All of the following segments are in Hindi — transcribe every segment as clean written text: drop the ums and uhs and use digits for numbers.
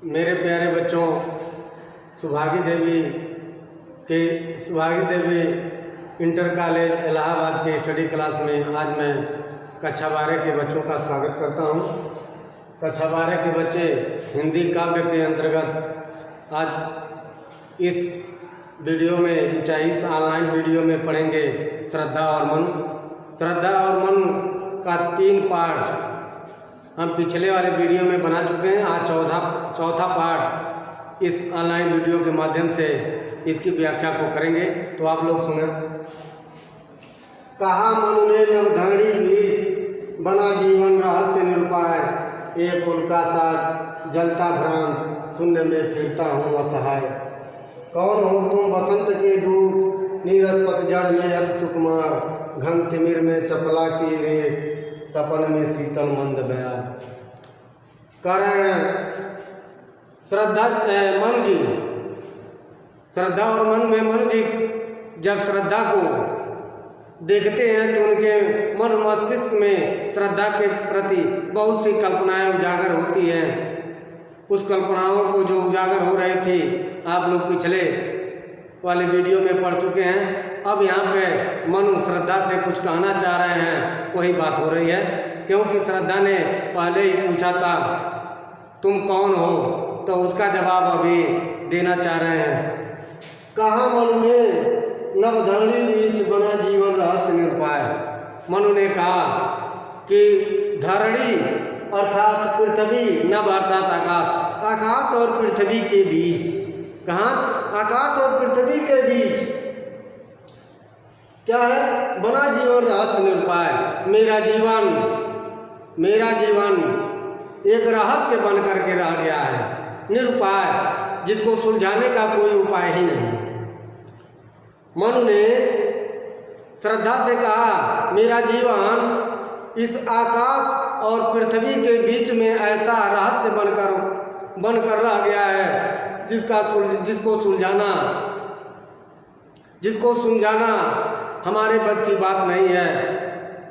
मेरे प्यारे बच्चों, सुभागी देवी इंटर कॉलेज इलाहाबाद के स्टडी क्लास में आज मैं कक्षा 12 के बच्चों का स्वागत करता हूं। कक्षा 12 के बच्चे हिंदी काव्य के अंतर्गत आज इस वीडियो में इस ऑनलाइन वीडियो में पढ़ेंगे श्रद्धा और मन। श्रद्धा और मन का 3 पार्ट हम पिछले वाले वीडियो में बना चुके हैं। आज चौथा पार्ट इस ऑनलाइन वीडियो के माध्यम से इसकी व्याख्या को करेंगे। तो आप लोग सुने। कहा मन ने नवधड़ी भी बना जीवन रहस्य निरुपाय, एक उल्का सा जलता भ्रांत शून्य में फिरता हूँ असहाय। कौन हो तुम बसंत के दूत, नीरस पतझड़ में अति सुकुमार, घन तिमिर में चपला की रेख, तपन में शीतल मंद बयान। करें श्रद्धा मनु जी, श्रद्धा और मन में मनु जी जब श्रद्धा को देखते हैं तो उनके मन मस्तिष्क में श्रद्धा के प्रति बहुत सी कल्पनाएं उजागर होती हैं। उस कल्पनाओं को जो उजागर हो रही थी आप लोग पिछले वाले वीडियो में पढ़ चुके हैं। अब यहाँ पे मनु श्रद्धा से कुछ कहना चाह रहे हैं, वही बात हो रही है। क्योंकि श्रद्धा ने पहले ही पूछा था तुम कौन हो, तो उसका जवाब अभी देना चाह रहे हैं। कहा मन में नवधड़ी बीच बना जीवन रहस्य निरुपाय। मनु ने कहा कि धरणी अर्थात पृथ्वी, नभ अर्थात आकाश, आकाश और पृथ्वी के बीच। कहाँ? आकाश और पृथ्वी के बीच क्या है? बना जीवन रहस्य निरुपाय। मेरा जीवन एक रहस्य बन करके रह गया है, निरुपाय, जिसको सुलझाने का कोई उपाय ही नहीं। मनु ने श्रद्धा से कहा मेरा जीवन इस आकाश और पृथ्वी के बीच में ऐसा रहस्य बनकर रह गया है जिसको सुलझाना हमारे बस की बात नहीं है,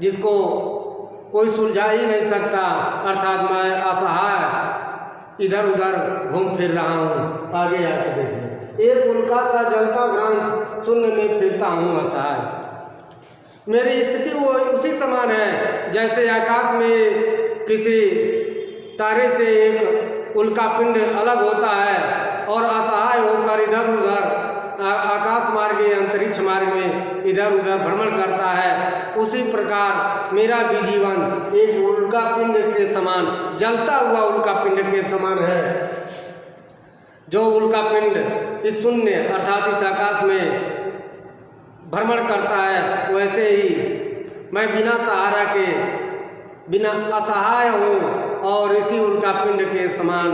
जिसको कोई सुलझा ही नहीं सकता। अर्थात मैं असहाय इधर उधर घूम फिर रहा हूँ। आगे आके देखिए। एक उल्का सा जलता भ्रांत शून्य में फिरता हूँ असहाय। मेरी स्थिति वो उसी समान है जैसे आकाश में किसी तारे से एक उल्का पिंड अलग होता है और असहाय होकर इधर उधर आकाश मार्ग या अंतरिक्ष मार्ग में इधर उधर भ्रमण करता है। उसी प्रकार मेरा भी जीवन एक उल्का पिंड के समान, जलता हुआ उल्का पिंड के समान है। जो उल्का पिंड इस शून्य अर्थात इस आकाश में भ्रमण करता है, वैसे ही मैं बिना सहारा के बिना असहाय हूँ और इसी उल्का पिंड के समान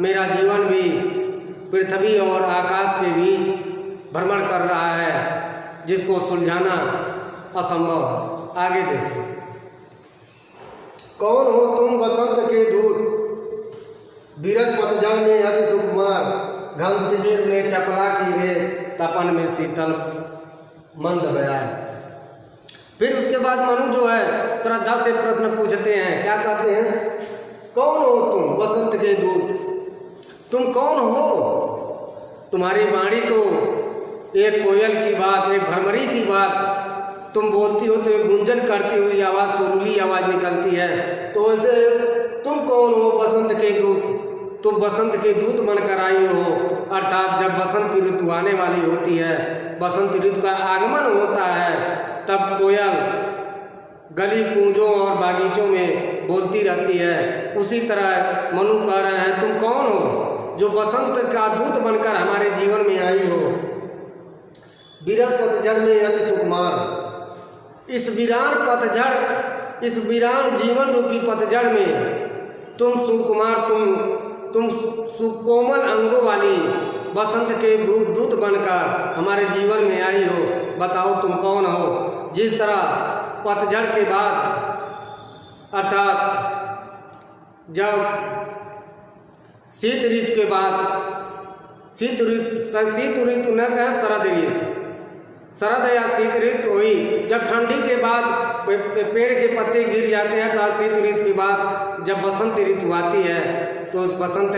मेरा जीवन भी पृथ्वी और आकाश के बीच भ्रमण कर रहा है, जिसको सुलझाना असंभव। आगे देखिए। कौन हो तुम बसंत के दूत, बीरज पतझड़ में अति सुकुमार, घन तिमिर में चपला की रेत, तपन में शीतल मंद बयान। फिर उसके बाद मनु जो है श्रद्धा से प्रश्न पूछते हैं। क्या कहते हैं? कौन हो तुम बसंत के दूत, तुम कौन हो? तुम्हारी वाणी तो एक कोयल की बात, एक भ्रमरी की बात, तुम बोलती हो तो एक गुंजन करती हुई आवाज़, सुरीली आवाज़ निकलती है। तो वैसे तुम कौन हो बसंत के दूत? तुम बसंत के दूत बनकर आई हो। अर्थात जब बसंत ऋतु आने वाली होती है, बसंत ऋतु का आगमन होता है, तब कोयल गली कूंजों और बागीचों में बोलती रहती है। उसी तरह मनु कह रहे हैं तुम कौन हो जो बसंत का दूत बनकर हमारे जीवन में आई हो। बीरज पतझड़ में अति सुकुमार। इस वीरान जीवन रूपी पतझड़ में तुम सुकुमार, तुम सुकोमल अंगों वाली बसंत के दूत बनकर हमारे जीवन में आई हो। बताओ तुम कौन हो? जिस तरह पतझड़ के बाद अर्थात जब शीत ऋतु के बाद, शीत ऋतु न कहें शरद ऋतु, शरद या शीत ऋतु हुई जब ठंडी के बाद पेड़ के पत्ते गिर जाते हैं, तो शीत ऋतु के बाद जब बसंत ऋतु आती है तो उस बसंत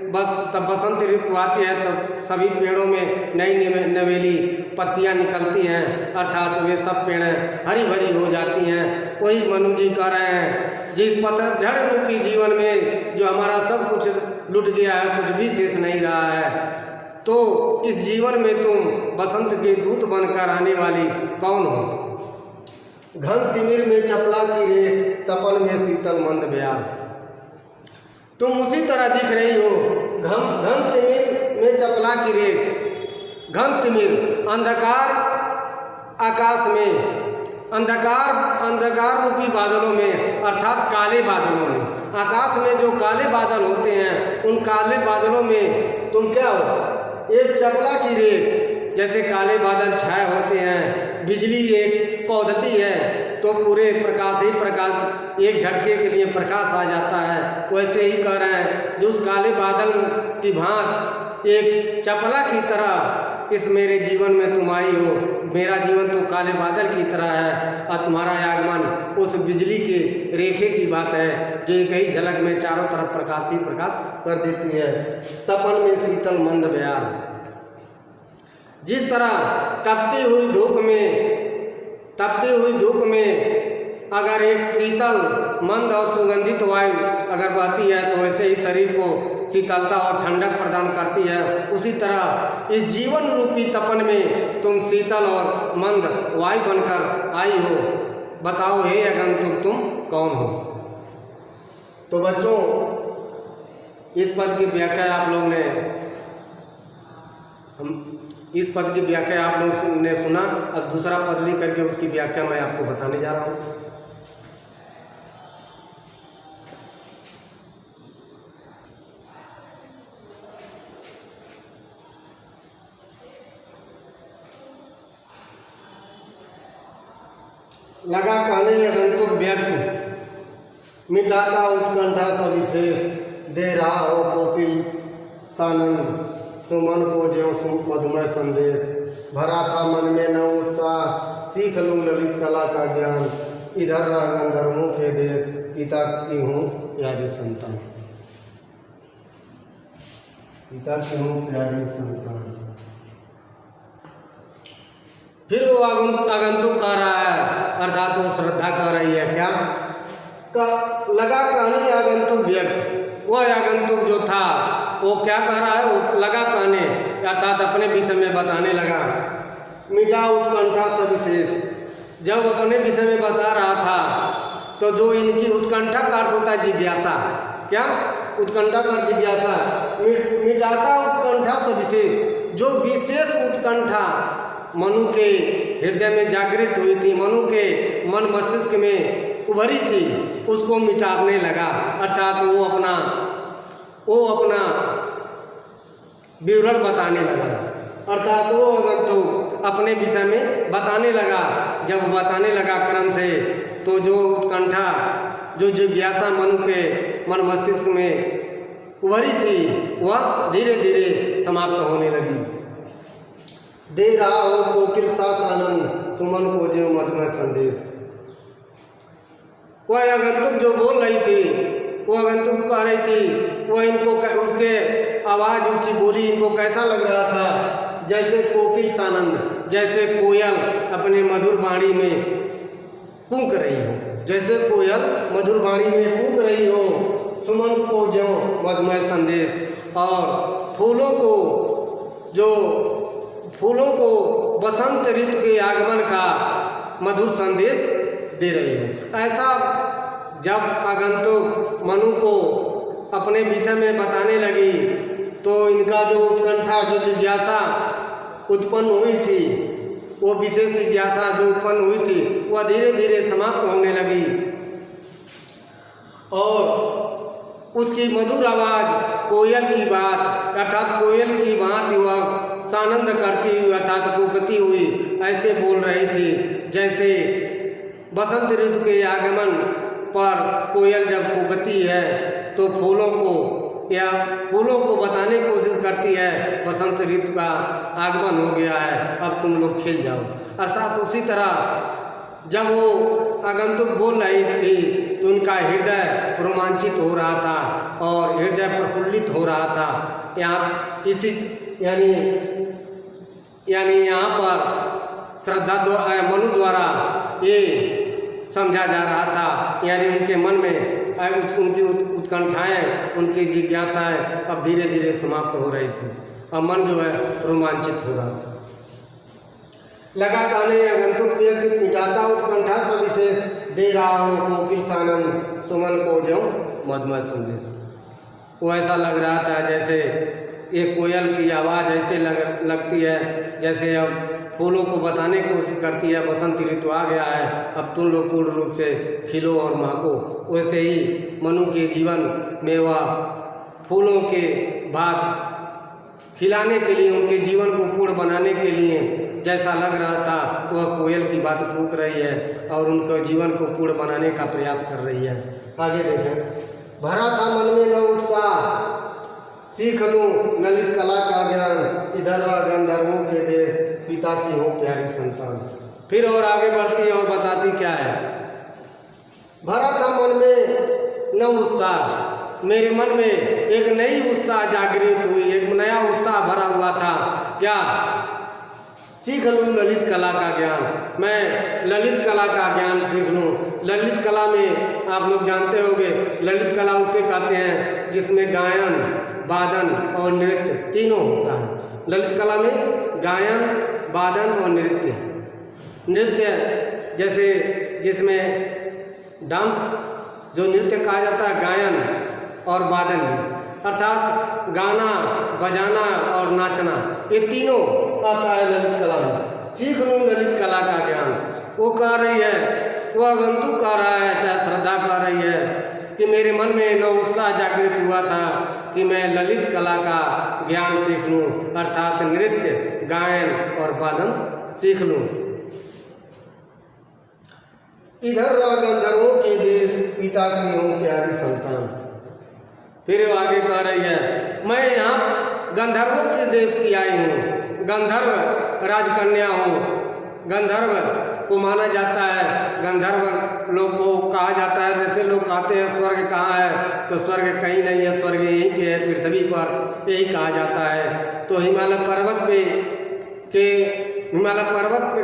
बस तब बसंत ऋतु आती है तब सभी पेड़ों में नई नवेली पत्तियां निकलती हैं, अर्थात वे सब पेड़ हरी भरी हो जाती हैं। वही मनु जी कह रहे हैं, जिस पतझड़ रूपी जीवन में जो हमारा सब कुछ लुट गया है, कुछ भी शेष नहीं रहा है, तो इस जीवन में तुम बसंत के दूत बनकर आने वाली कौन हो? घन तिमिर में चपला की रे, तपन में शीतल मंद ब्याज। तुम उसी तरह दिख रही हो, घन तिमिर में चपला की रे, घन तिमिर अंधकार आकाश में, अंधकार रूपी बादलों में, अर्थात काले बादलों में, आकाश में जो काले बादल होते हैं उन काले बादलों में तुम क्या हो? एक चपला की रेख, जैसे काले बादल छाए होते हैं, बिजली एक पौधती है तो पूरे प्रकाश ही प्रकाश, एक झटके के लिए प्रकाश आ जाता है, वैसे ही कह रहे हैं जो उस काले बादल की भांत एक चपला की तरह इस मेरे जीवन में तुम आई हो। मेरा जीवन तो काले बादल की तरह है और तुम्हारा आगमन उस बिजली के रेखे की बात है जो एक ही झलक में चारों तरफ प्रकाश ही प्रकाश कर देती है। तपन में शीतल मंद ब्यार, जिस तरह तपती हुई धूप में अगर एक शीतल मंद और सुगंधित वायु अगर बहती है तो वैसे ही शरीर को शीतलता और ठंडक प्रदान करती है, उसी तरह इस जीवन रूपी तपन में तुम शीतल और मंद वायु बनकर आई हो। बताओ हे आगंतुक तुम कौन हो? तो बच्चों, इस पद की व्याख्या आप लोग ने इस पद की व्याख्या आप लोग ने सुना। अब दूसरा पद लिख करके उसकी व्याख्या मैं आपको बताने जा रहा हूँ। लगा कहने आगंतुक व्यक्ति, मिटाता उत्कंठा सविशेष, दे रहा हो कोकिल सानंद, सुमन को ज्यों मधुमय संदेश, भरा था मन में न उत्साह, सीख लूँ ललित कला का ज्ञान, इधर रह गंधर्वों के देश, पिता की हूँ प्यारी संतान, पिता की हूँ प्यारी संतान। फिर वो आगंतुक कह रहा है, अर्थात वो श्रद्धा कर रही है क्या? लगा कहने आगंतुक व्यक्ति, वह आगंतुक जो था वो क्या कह रहा है? वो लगा कहने अर्थात अपने विषय में बताने लगा। मिटा उत्कंठा सविशेष, जब अपने विषय में बता रहा था तो जो इनकी उत्कंठा का अर्थ होता है जिज्ञासा। क्या? उत्कंठा का जिज्ञासा। मिटाता उत्कंठा सविशेष, जो विशेष उत्कंठा मनु के हृदय में जागृत हुई थी, मनु के मन मस्तिष्क में उभरी थी, उसको मिटाने लगा। अर्थात वो अपना विवरण बताने लगा, अर्थात वो अगंतुक अपने विषय में बताने लगा। जब बताने लगा क्रम से, तो जो उत्कंठा, जो जिज्ञासा मनु के मन मस्तिष्क में उभरी थी वह धीरे धीरे समाप्त होने लगी। दे रहा हो कोकिल सास आनंद, सुमन को ज्यों मधुमय संदेश। वह आगंतुक जो बोल रही थी, वो आगंतुक कह रही थी, वह इनको उसके आवाज़, उसकी बोली इनको कैसा लग रहा था? जैसे कोकिल सानंद, जैसे कोयल अपने मधुर वाणी में कूक रही हो, जैसे कोयल मधुर वाणी में कूक रही हो। सुमन को ज्यों मधुमय संदेश, और फूलों को बसंत ऋतु के आगमन का मधुर संदेश दे रही हो। ऐसा जब आगंतुक मनु को अपने विषय में बताने लगी तो इनका जो उत्कंठा, जो जिज्ञासा उत्पन्न हुई थी, वो विशेष जिज्ञासा जो उत्पन्न हुई थी वह धीरे धीरे समाप्त होने लगी और उसकी मधुर आवाज़ कोयल की बात, अर्थात कोयल की भांति वह सानंद करती हुई, अर्थात कूकती हुई ऐसे बोल रही थी जैसे बसंत ऋतु के आगमन पर कोयल जब कूकती है तो फूलों को बताने की कोशिश करती है बसंत ऋतु का आगमन हो गया है, अब तुम लोग खिल जाओ। अर्थात उसी तरह जब वो आगंतुक बोल रही थी तो उनका हृदय रोमांचित हो रहा था और हृदय प्रफुल्लित हो रहा था। यहाँ इसी यानी यहाँ पर मनु द्वारा ये समझा जा रहा था, यानी उनके मन में उनकी उत्कंठाएं, उनकी जिज्ञासाएं अब धीरे धीरे समाप्त हो रही थी और मन जो है रोमांचित हो रहा था। लगा कहने आगंतुक व्यक्ति मिटाता उत्कंठा सविशेष, दे रहा हो कोकिल सानंद सुमन को जो मधुमय संदेश। वो ऐसा लग रहा था जैसे एक कोयल की आवाज़ ऐसे लगती है जैसे अब फूलों को बताने की कोशिश करती है बसंत ऋतु आ गया है, अब तुम लोग पूर्ण रूप से खिलो और महको। वैसे ही मनु के जीवन में वह फूलों के बाद खिलाने के लिए, उनके जीवन को पूर्ण बनाने के लिए जैसा लग रहा था वह कोयल की बात फूंक रही है और उनके जीवन को पूर्ण बनाने का प्रयास कर रही है। आगे देखें। भरा था मन में न उत्साह, सीख लूँ ललित कला का ज्ञान, इधर गंधर्वों के देश, पिता की हो प्यारी संतान। फिर और आगे बढ़ती है और बताती क्या है। भरा था मन में न उत्साह, मेरे मन में एक नई उत्साह जागृत हुई, एक नया उत्साह भरा हुआ था। क्या? सीख लूँ ललित कला का ज्ञान, मैं ललित कला का ज्ञान सीख लूँ। ललित कला में आप लोग जानते होंगे, ललित कला उसे कहते हैं जिसमें गायन, वादन और नृत्य तीनों होता है। ललित कला में गायन, वादन और नृत्य जैसे जिसमें डांस जो नृत्य कहा जाता है, गायन और वादन भी, अर्थात गाना, बजाना और नाचना, ये तीनों आता है ललित कला में। सीख लूँ ललित कला का ज्ञान, वो कह रही है, वो आगंतुक कह रहा है, चाहे श्रद्धा कह रही है कि मेरे मन में न उत्साह जागृत हुआ था कि मैं ललित कला का ज्ञान सीख लूँ, अर्थात नृत्य, गायन और वादन सीख लूँ। इधर गंधर्वों के देश, पिता की हूँ प्यारी संतान। फिर वो आगे कह रही है, मैं यहाँ गंधर्वों के देश की आई हूँ, गंधर्व राजकन्या हूँ। गंधर्व को माना जाता है, गंधर्व लोग को कहा जाता है, जैसे लोग कहते हैं स्वर्ग कहाँ है, तो स्वर्ग कहीं नहीं है, स्वर्ग यहीं पे है, पृथ्वी पर, यही कहा जाता है। तो हिमालय पर्वत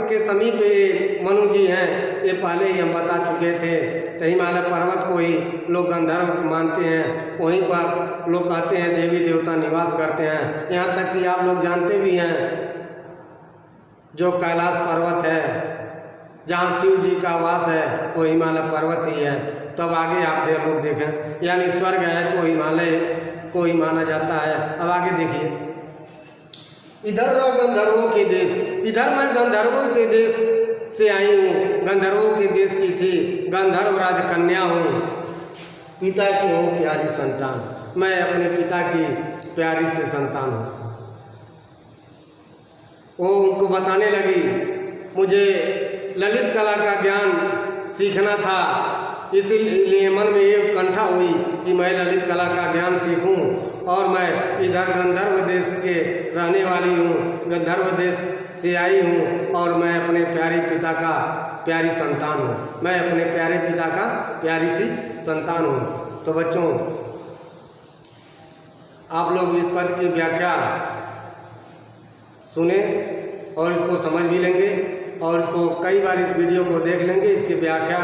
के समीप मनु जी हैं, ये पहले ही हम बता चुके थे। तो हिमालय पर्वत को ही लोग गंधर्व मानते हैं, वहीं पर लोग कहते हैं देवी देवता निवास करते हैं। यहाँ तक कि आप लोग जानते भी हैं जो कैलाश पर्वत है जहाँ शिव जी का वास है वो हिमालय पर्वत ही है। तब आगे आप लोग देखें, यानी स्वर्ग है तो हिमालय को ही माना जाता है। अब आगे देखिए, इधर गंधर्वों के देश, इधर मैं गंधर्वों के देश से आई हूँ, गंधर्वों के देश की थी, गंधर्व राजकन्या हूँ, पिता की हूँ प्यारी संतान, मैं अपने पिता की प्यारी से संतान हूँ। वो उनको बताने लगी, मुझे ललित कला का ज्ञान सीखना था, इसीलिए मन में ये उत्कंठा हुई कि मैं ललित कला का ज्ञान सीखूं और मैं इधर गंधर्व देश के रहने वाली हूँ, गंधर्व देश से आई हूँ और मैं अपने प्यारे पिता का प्यारी संतान हूँ, मैं अपने प्यारे पिता का प्यारी सी संतान हूँ। तो बच्चों, आप लोग इस पद की व्याख्या सुने और इसको समझ भी लेंगे और इसको कई बार इस वीडियो को देख लेंगे, इसकी व्याख्या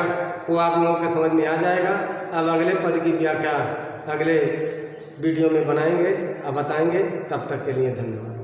को आप लोगों के समझ में आ जाएगा। अब अगले पद की व्याख्या अगले वीडियो में बनाएंगे और बताएंगे। तब तक के लिए धन्यवाद।